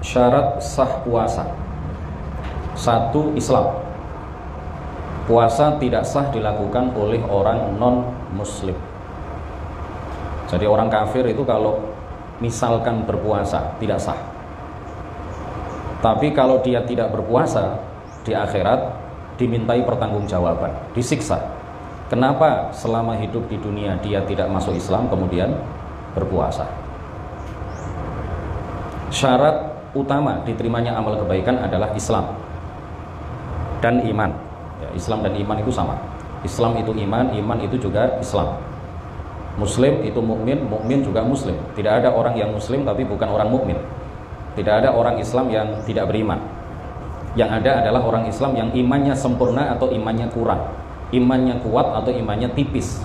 Syarat sah puasa. Satu, Islam. Puasa tidak sah dilakukan oleh orang non-muslim. Jadi orang kafir itu kalau misalkan berpuasa tidak sah. Tapi kalau dia tidak berpuasa, di akhirat dimintai pertanggungjawaban, disiksa. Kenapa selama hidup di dunia dia tidak masuk Islam kemudian berpuasa? Syarat utama diterimanya amal kebaikan adalah Islam dan iman. Ya, Islam dan iman itu sama. Islam itu iman, iman itu juga Islam. Muslim itu mukmin, mukmin juga muslim. Tidak ada orang yang muslim tapi bukan orang mukmin. Tidak ada orang Islam yang tidak beriman. Yang ada adalah orang Islam yang imannya sempurna atau imannya kurang, imannya kuat atau imannya tipis,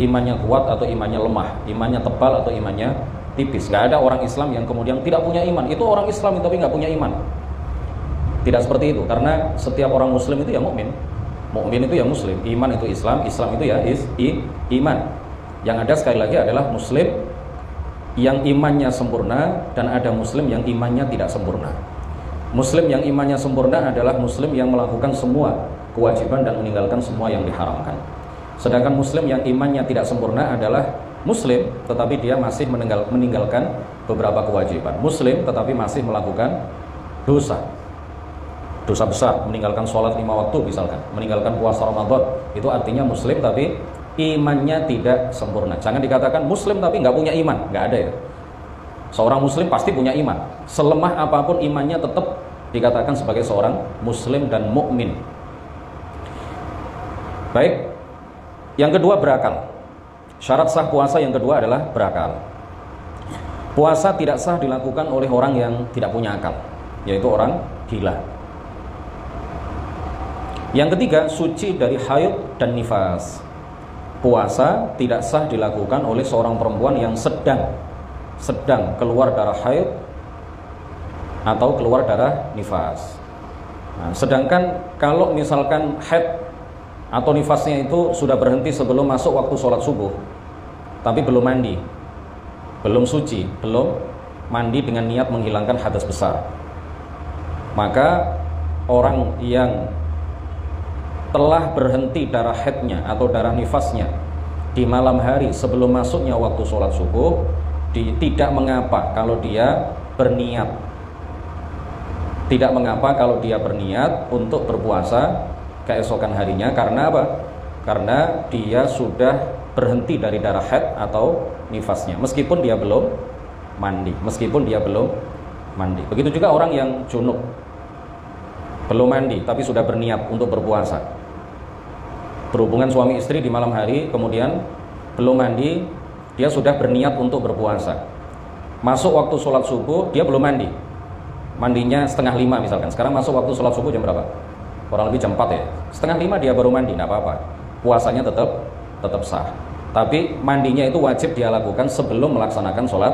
imannya kuat atau imannya lemah, imannya tebal atau imannya tipis. Gak ada orang Islam yang kemudian tidak punya iman. Itu orang Islam tapi gak punya iman. Tidak seperti itu, karena setiap orang muslim itu ya mukmin. Mukmin itu ya muslim, iman itu Islam, Islam itu ya iman. Yang ada sekali lagi adalah muslim yang imannya sempurna dan ada muslim yang imannya tidak sempurna. Muslim yang imannya sempurna adalah muslim yang melakukan semua kewajiban dan meninggalkan semua yang diharamkan. Sedangkan muslim yang imannya tidak sempurna adalah muslim tetapi dia masih meninggalkan beberapa kewajiban. Muslim tetapi masih melakukan dosa besar, meninggalkan sholat 5 waktu misalkan, meninggalkan puasa Ramadan. Itu artinya muslim tapi imannya tidak sempurna. Jangan dikatakan muslim tapi nggak punya iman, nggak ada ya. Seorang muslim pasti punya iman. Selemah apapun imannya tetap dikatakan sebagai seorang muslim dan mukmin. Baik. Yang kedua, berakal. Syarat sah puasa yang kedua adalah berakal. Puasa tidak sah dilakukan oleh orang yang tidak punya akal, yaitu orang gila. Yang ketiga, suci dari haid dan nifas. Puasa tidak sah dilakukan oleh seorang perempuan yang sedang keluar darah haid atau keluar darah nifas. Nah, sedangkan kalau misalkan haid atau nifasnya itu sudah berhenti sebelum masuk waktu sholat subuh, tapi belum mandi, belum suci, belum mandi dengan niat menghilangkan hadas besar, maka orang yang telah berhenti darah haidnya atau darah nifasnya di malam hari sebelum masuknya waktu sholat subuh, tidak mengapa kalau dia berniat. Tidak mengapa kalau dia berniat untuk berpuasa keesokan harinya. Karena apa? Karena dia sudah berhenti dari darah haid atau nifasnya, meskipun dia belum mandi. Begitu juga orang yang junub, belum mandi tapi sudah berniat untuk berpuasa. Berhubungan suami istri di malam hari, kemudian belum mandi, dia sudah berniat untuk berpuasa. Masuk waktu sholat subuh, dia belum mandi. Mandinya 4:30 misalkan. Sekarang masuk waktu sholat subuh jam berapa? Kurang lebih jam 4 ya. 4:30 dia baru mandi, tidak apa-apa. Puasanya tetap sah. Tapi mandinya itu wajib dia lakukan sebelum melaksanakan sholat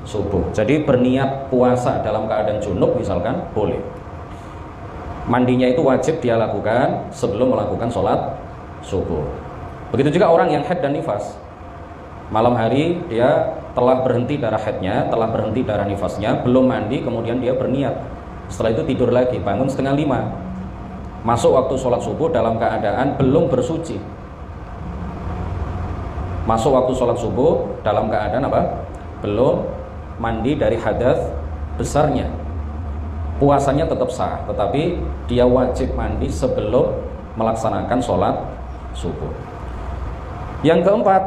subuh. Jadi berniat puasa dalam keadaan junub misalkan boleh. Mandinya itu wajib dia lakukan sebelum melakukan sholat subuh. Begitu juga orang yang haid dan nifas. Malam hari dia telah berhenti darah haidnya, telah berhenti darah nifasnya, belum mandi, kemudian dia berniat. Setelah itu tidur lagi, bangun 4:30. Masuk waktu sholat subuh dalam keadaan belum bersuci. Masuk waktu sholat subuh dalam keadaan apa? Belum mandi dari hadas besarnya. Puasanya tetap sah, tetapi dia wajib mandi sebelum melaksanakan sholat subuh. Yang keempat,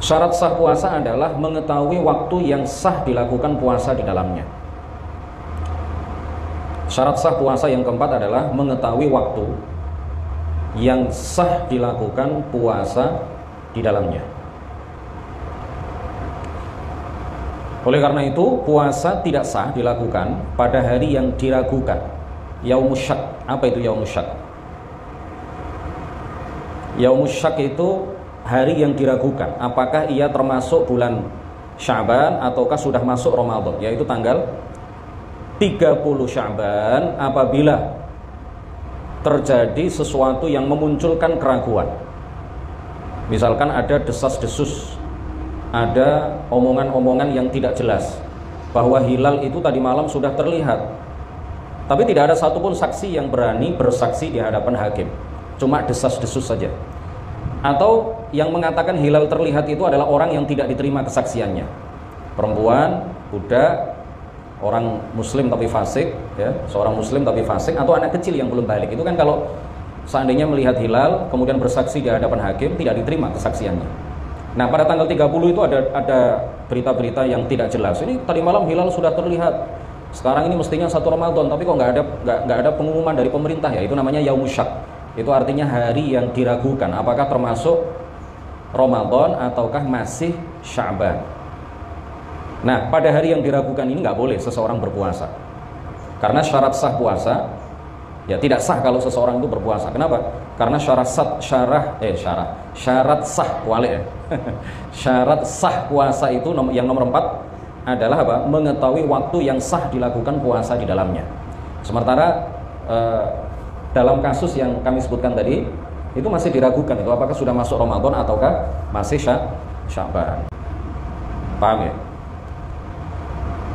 syarat sah puasa adalah mengetahui waktu yang sah dilakukan puasa di dalamnya. Syarat sah puasa yang keempat adalah mengetahui waktu yang sah dilakukan puasa di dalamnya. Oleh karena itu, puasa tidak sah dilakukan pada hari yang diragukan. Yaumus syak. Apa itu yaumus syak? Yaumus syak itu hari yang diragukan. Apakah ia termasuk bulan Sya'ban ataukah sudah masuk Ramadan, yaitu tanggal 30 Sya'ban apabila terjadi sesuatu yang memunculkan keraguan. Misalkan ada desas-desus, ada omongan-omongan yang tidak jelas, bahwa hilal itu tadi malam sudah terlihat. Tapi tidak ada satupun saksi yang berani bersaksi di hadapan hakim. Cuma desas-desus saja. Atau yang mengatakan hilal terlihat itu adalah orang yang tidak diterima kesaksiannya. Perempuan, budak, orang muslim tapi fasik, ya, seorang muslim tapi fasik, atau anak kecil yang belum balik. Itu kan kalau seandainya melihat hilal kemudian bersaksi di hadapan hakim, tidak diterima kesaksiannya. Nah, pada tanggal 30 itu ada berita-berita yang tidak jelas. Ini tadi malam hilal sudah terlihat. Sekarang ini mestinya 1 Ramadan, tapi kok nggak ada pengumuman dari pemerintah, ya. Itu namanya Yaumus Syak. Itu artinya hari yang diragukan, apakah termasuk Ramadan ataukah masih Sya'ban. Nah, pada hari yang diragukan ini nggak boleh seseorang berpuasa. Karena syarat sah puasa, ya tidak sah kalau seseorang itu berpuasa. Kenapa? Karena syarat sah wale ya. Syarat sah puasa itu yang nomor 4 adalah apa? Mengetahui waktu yang sah dilakukan puasa di dalamnya. Sementara dalam kasus yang kami sebutkan tadi, itu masih diragukan itu apakah sudah masuk Ramadan ataukah masih Sya'ban. Paham ya?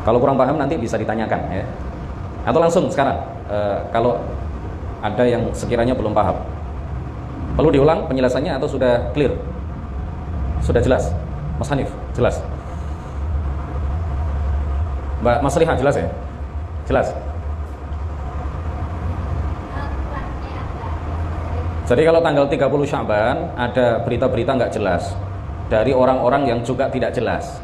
Kalau kurang paham nanti bisa ditanyakan ya. Atau langsung sekarang kalau ada yang sekiranya belum paham. Perlu diulang penjelasannya atau sudah clear? Sudah jelas? Mas Hanif, jelas? Mbak Mas Liha, jelas ya? Jelas? Jadi kalau tanggal 30 Sya'ban ada berita-berita nggak jelas dari orang-orang yang juga tidak jelas.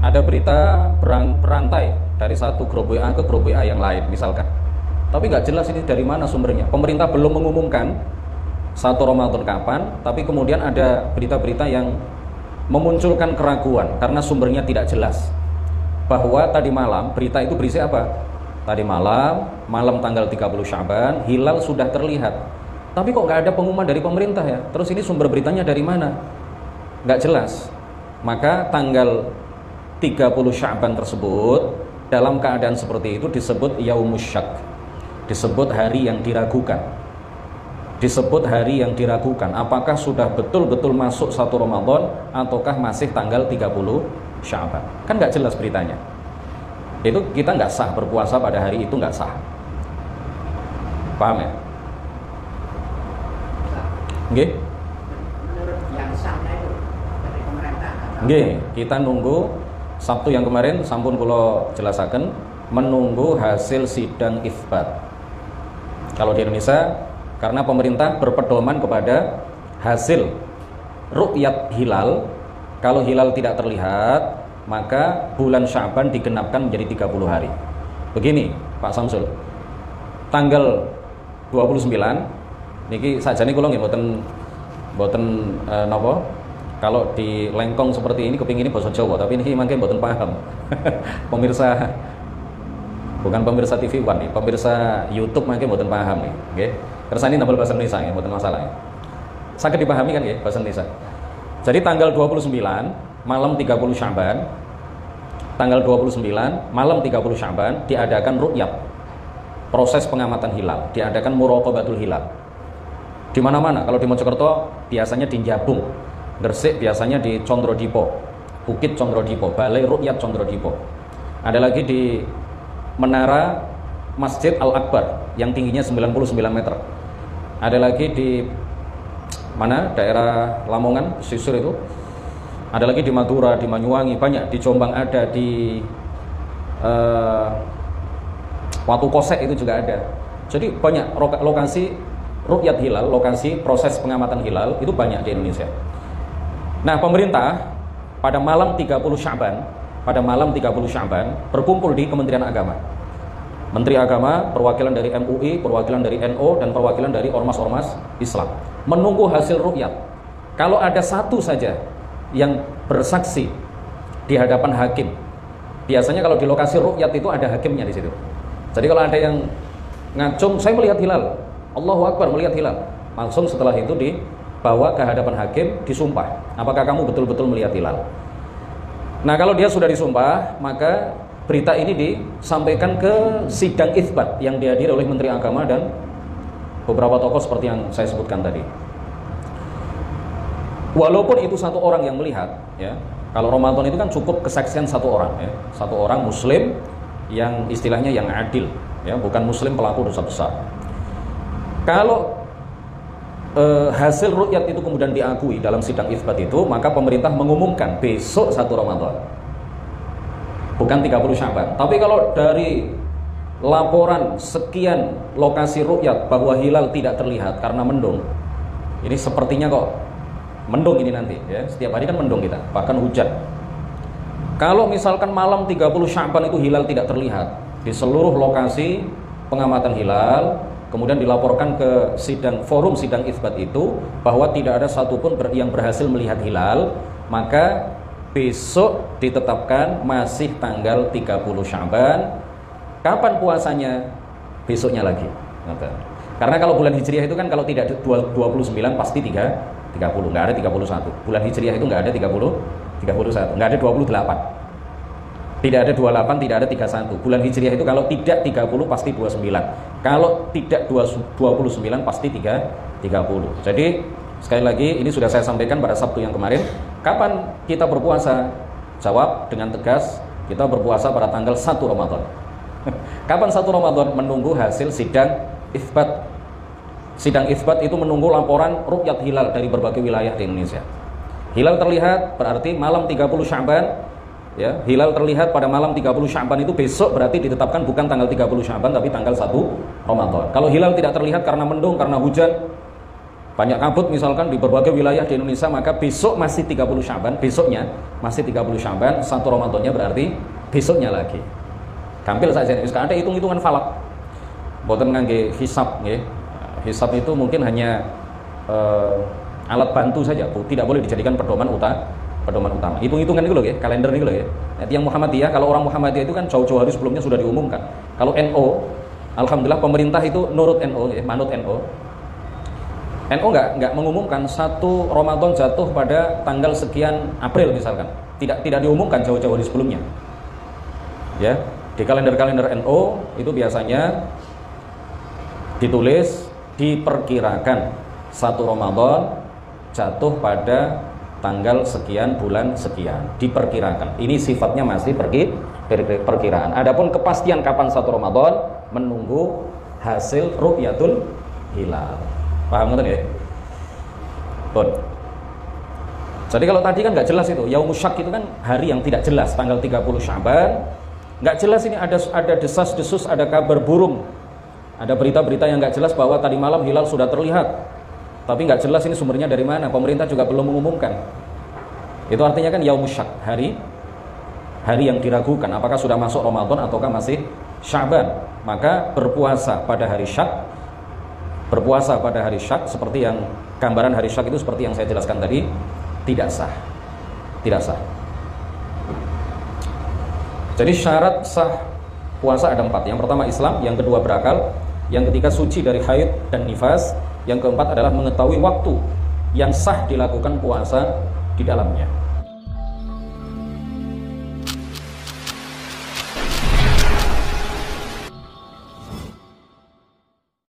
Ada berita berantai dari satu grup WA ke grup WA yang lain misalkan. Tapi nggak jelas ini dari mana sumbernya. Pemerintah belum mengumumkan 1 Ramadan kapan, tapi kemudian ada berita-berita yang memunculkan keraguan karena sumbernya tidak jelas. Bahwa tadi malam berita itu berisi apa? Tadi malam tanggal 30 Sya'ban hilal sudah terlihat. Tapi kok nggak ada pengumuman dari pemerintah ya? Terus ini sumber beritanya dari mana? Nggak jelas. Maka tanggal 30 Sya'ban tersebut dalam keadaan seperti itu disebut Yaumus Syak. Disebut hari yang diragukan. Disebut hari yang diragukan. Apakah sudah betul-betul masuk 1 Ramadan ataukah masih tanggal 30 Sya'ban? Kan nggak jelas beritanya. Itu kita nggak sah berpuasa pada hari itu, nggak sah. Paham ya? Nggih? Menurut yang sahnya itu dari pemerintah. Nggih, kita nunggu Sabtu yang kemarin sampun kula jelasaken menunggu hasil sidang itsbat. Kalau di Indonesia karena pemerintah berpedoman kepada hasil ru'yat hilal. Kalau hilal tidak terlihat, maka bulan Sya'ban digenapkan menjadi 30 hari. Begini, Pak Samsul. Tanggal 29 niki sajane kula nggih mboten napa kalau di lengkong seperti ini kepingin basa Jawa, tapi ini mangke mboten paham. Pemirsa bukan pemirsa TV One nih, pemirsa YouTube mangke mboten paham nih, nggih. Kersane nambah bahasa Indonesia ya, mboten masalah ya. Saged dipahami kan nggih bahasa Indonesia. Jadi tanggal 29 malam 30 Sya'ban, tanggal 29 malam 30 Sya'ban diadakan ru'yat, proses pengamatan hilal, diadakan muraqabatul hilal. Di mana-mana, kalau di Mojokerto biasanya di Jabung, Gresik biasanya di Condrodipo, Bukit Condrodipo, Balai Ru'yat Condrodipo. Ada lagi di Menara Masjid Al-Akbar yang tingginya 99 meter. Ada lagi di mana? Daerah Lamongan, Sisir itu. Ada lagi di Madura, di Banyuwangi, banyak. Di Jombang ada, di Watu Kosek itu juga ada. Jadi banyak lokasi ru'yat hilal, lokasi proses pengamatan hilal itu banyak di Indonesia. Nah, pemerintah pada malam 30 Sya'ban berkumpul di Kementerian Agama. Menteri Agama, perwakilan dari MUI, perwakilan dari NU, dan perwakilan dari ormas-ormas Islam menunggu hasil ru'yat. Kalau ada satu saja yang bersaksi di hadapan hakim, biasanya kalau di lokasi ru'yat itu ada hakimnya di situ. Jadi kalau ada yang ngacung, saya melihat hilal, Allahu Akbar, melihat hilal, langsung setelah itu dibawa ke hadapan hakim, disumpah, apakah kamu betul-betul melihat hilal. Nah, kalau dia sudah disumpah, maka berita ini disampaikan ke sidang itsbat yang dihadiri oleh Menteri Agama dan beberapa tokoh seperti yang saya sebutkan tadi. Walaupun itu satu orang yang melihat, ya, Kalau Ramadan itu kan cukup kesaksian satu orang, ya. Satu orang muslim yang istilahnya yang adil, ya, bukan muslim pelaku dosa besar. Kalau hasil ru'yat itu kemudian diakui dalam sidang itsbat itu, maka pemerintah mengumumkan besok 1 Ramadan, bukan 30 Sya'ban. Tapi kalau dari laporan sekian lokasi ru'yat bahwa hilal tidak terlihat karena mendung, ini sepertinya kok mendung ini nanti, ya. Setiap hari kan mendung kita, bahkan hujan. Kalau misalkan malam 30 Sya'ban itu hilal tidak terlihat di seluruh lokasi pengamatan hilal, kemudian dilaporkan ke forum sidang itsbat itu bahwa tidak ada satupun yang berhasil melihat hilal, maka besok ditetapkan masih tanggal 30 Sya'ban. Kapan puasanya? Besoknya lagi. Karena kalau bulan Hijriah itu kan kalau tidak 29 pasti 30, nggak ada 31. Bulan Hijriah itu nggak ada 31, nggak ada 28. Tidak ada 28, tidak ada 31. Bulan Hijriah itu kalau tidak 30 pasti 29. Kalau tidak 29 pasti 30. Jadi sekali lagi ini sudah saya sampaikan pada Sabtu yang kemarin. Kapan kita berpuasa? Jawab dengan tegas, kita berpuasa pada tanggal 1 Ramadan. Kapan 1 Ramadan? Menunggu hasil sidang itsbat. Sidang itsbat itu menunggu laporan ru'yat hilal dari berbagai wilayah di Indonesia. Hilal terlihat berarti malam 30 Sya'ban, ya. Hilal terlihat pada malam 30 Sya'ban itu besok berarti ditetapkan bukan tanggal 30 Sya'ban tapi tanggal 1 Ramadan. Kalau hilal tidak terlihat karena mendung, karena hujan, banyak kabut misalkan di berbagai wilayah di Indonesia, maka besok masih 30 Sya'ban, besoknya masih 30 Sya'ban, 1 Ramadannya berarti besoknya lagi. Gampil saja, ada hitung-hitungan falak. Boten ngangge hisab, nggih. Hisab itu mungkin hanya alat bantu saja, tidak boleh dijadikan pedoman utama. Hitung-hitungan itu loh ya, kalender itu loh ya. Nanti yang Muhammadiyah, kalau orang Muhammadiyah itu kan jauh-jauh hari sebelumnya sudah diumumkan. Kalau NO, alhamdulillah pemerintah itu nurut NO, ya, manut NO. NO nggak mengumumkan 1 Ramadan jatuh pada tanggal sekian April misalkan. Tidak diumumkan jauh-jauh hari sebelumnya. Ya, di kalender-kalender NO itu biasanya ditulis diperkirakan 1 Ramadan jatuh pada tanggal sekian bulan sekian, diperkirakan. Ini sifatnya masih perkiraan. Adapun kepastian kapan 1 Ramadan menunggu hasil ru'yatul hilal. Paham nggak ya? Bon. Jadi kalau tadi kan nggak jelas itu, Yaumus Syak itu kan hari yang tidak jelas, tanggal 30 Sya'ban. Nggak jelas ini ada desas-desus, ada kabar burung. Ada berita-berita yang nggak jelas bahwa tadi malam hilal sudah terlihat, tapi nggak jelas ini sumbernya dari mana. Pemerintah juga belum mengumumkan. Itu artinya kan Yaumus Syak, hari yang diragukan apakah sudah masuk Ramadan ataukah masih Sya'ban. Maka berpuasa pada hari Syak seperti yang gambaran hari Syak itu seperti yang saya jelaskan tadi, tidak sah. Jadi syarat sah puasa ada 4. Yang pertama Islam, yang kedua berakal, yang ketiga suci dari haid dan nifas, yang keempat adalah mengetahui waktu yang sah dilakukan puasa di dalamnya.